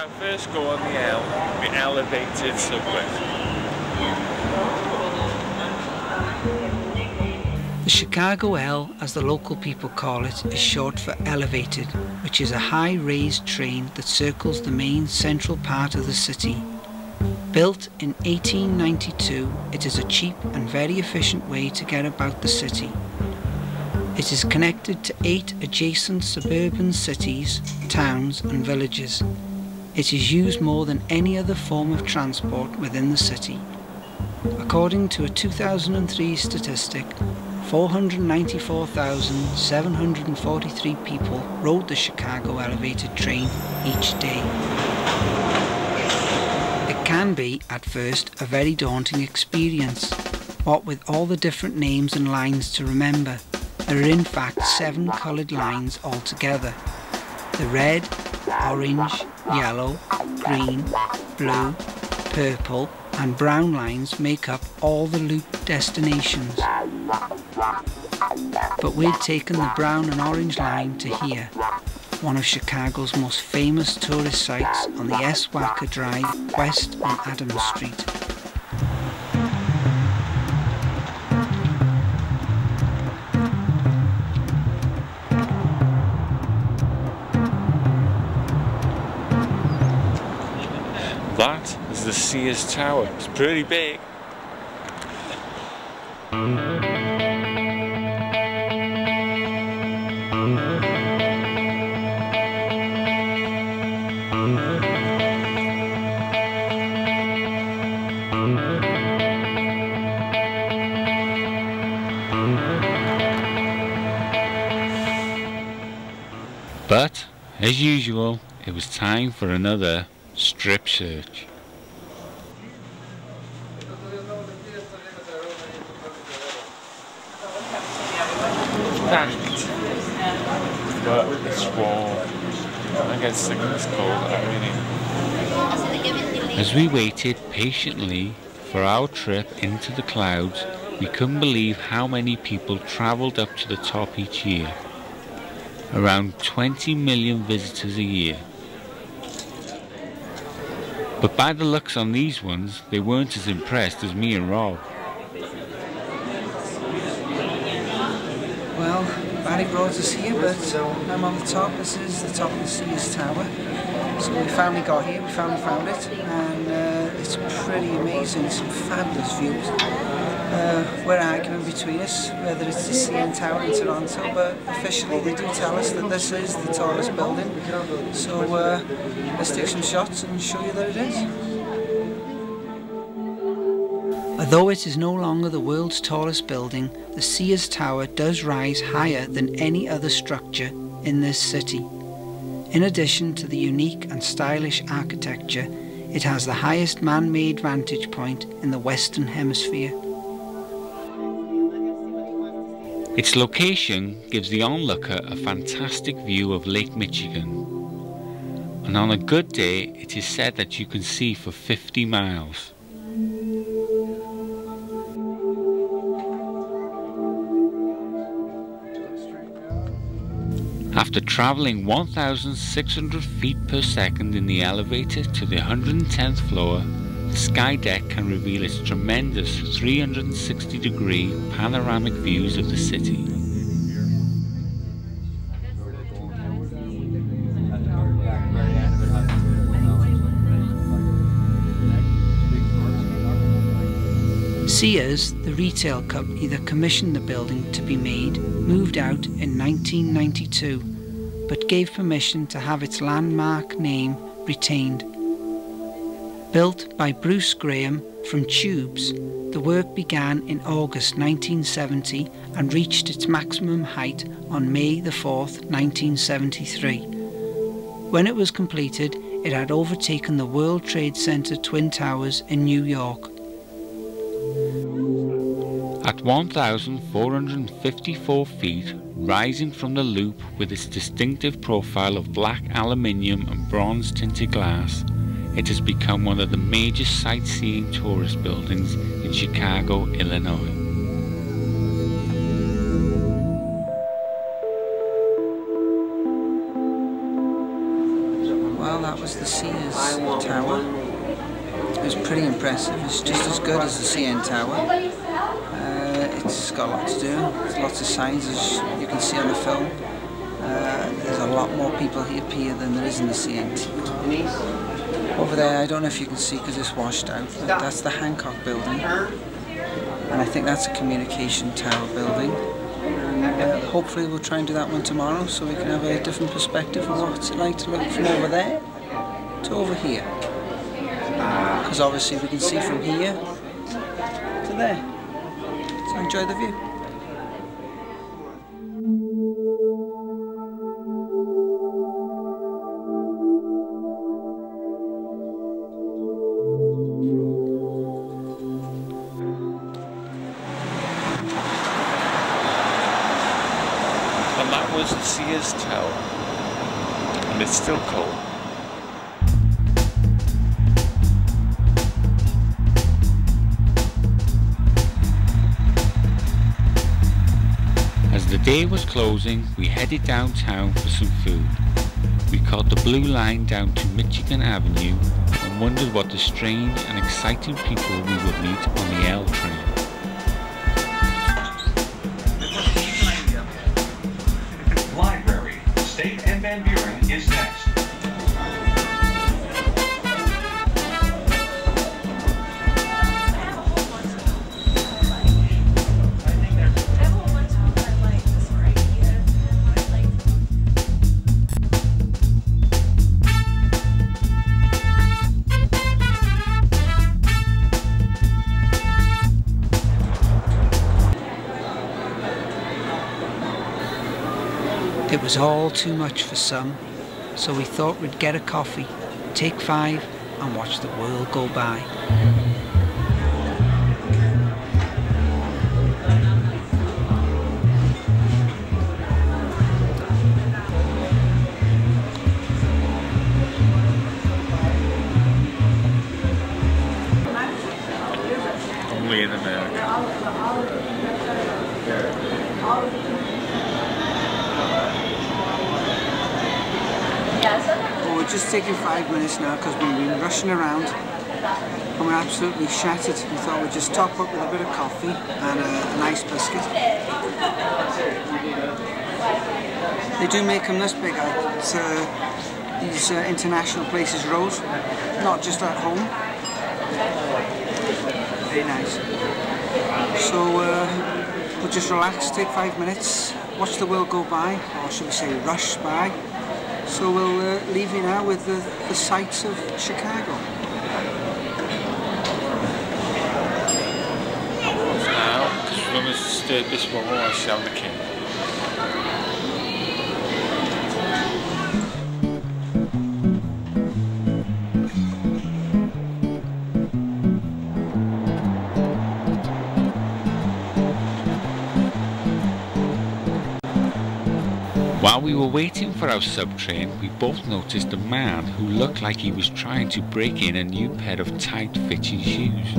our first go on the elevated subway. The Chicago L, as the local people call it, is short for elevated, which is a high raised train that circles the main central part of the city. Built in 1892, it is a cheap and very efficient way to get about the city. It is connected to 8 adjacent suburban cities, towns and villages. It is used more than any other form of transport within the city. According to a 2003 statistic, 494,743 people rode the Chicago elevated train each day. It can be, at first, a very daunting experience, what with all the different names and lines to remember. There are in fact 7 coloured lines altogether. The red, orange, yellow, green, blue, purple and brown lines make up all the loop destinations. But we've taken the brown and orange line to here, one of Chicago's most famous tourist sites on the S. Wacker Drive west on Adams Street. That is the Sears Tower. It's pretty big. But, as usual, it was time for another strip search. Packed. But it's warm. I get sick of this cold, I really. As we waited patiently for our trip into the clouds, we couldn't believe how many people travelled up to the top each year. Around 20 million visitors a year. But by the looks on these ones, they weren't as impressed as me and Rob. Well, Barry brought us here, but I'm on the top. This is the top of the Sears Tower. So we finally got here, we finally found it, and it's pretty amazing, some fabulous views. We're arguing between us whether it's the CN Tower in Toronto, but officially they do tell us that this is the tallest building. So let's take some shots and show you that it is. Although it is no longer the world's tallest building, the Sears Tower does rise higher than any other structure in this city. In addition to the unique and stylish architecture, it has the highest man-made vantage point in the Western Hemisphere. Its location gives the onlooker a fantastic view of Lake Michigan. And on a good day, it is said that you can see for 50 miles. After travelling 1,600 feet per second in the elevator to the 110th floor, the sky deck can reveal its tremendous 360-degree panoramic views of the city. Sears, the retail company that commissioned the building to be made, moved out in 1992, but gave permission to have its landmark name retained. Built by Bruce Graham from Tubes, the work began in August 1970 and reached its maximum height on May the 4th, 1973. When it was completed, it had overtaken the World Trade Center Twin Towers in New York. At 1,454 feet, rising from the loop with its distinctive profile of black aluminium and bronze tinted glass, it has become one of the major sightseeing tourist buildings in Chicago, Illinois. Well, that was the Sears Tower. It was pretty impressive. It's just as good as the CN Tower. It's got a lot to do. There's lots of signs, as you can see on the film. There's a lot more people here than there is in the CN. Over there, I don't know if you can see because it's washed out, but that's the Hancock building. And I think that's a communication tower building. And hopefully we'll try and do that one tomorrow so we can have a different perspective of what's it like to look from over there to over here. Because obviously we can see from here to there. So enjoy the view. And that was the Sears Tower, and it's still cold. As the day was closing, we headed downtown for some food. We caught the Blue Line down to Michigan Avenue and wondered what the strange and exciting people we would meet on the L train. Library, State and Van Buren is next. It was all too much for some, so we thought we'd get a coffee, take 5 and watch the world go by. Only in America. Well, we're just taking 5 minutes now because we've been rushing around and we're absolutely shattered. We thought we'd just top up with a bit of coffee and a nice biscuit. They do make them this big at these international places road, not just at home. Very nice. So we'll just relax, take 5 minutes, watch the world go by, or should we say rush by. So we'll leave you now with the sights of Chicago. Now, because we're going to disturb this woman while she's having the king. While we were waiting for our sub-train, we both noticed a man who looked like he was trying to break in a new pair of tight-fitting shoes.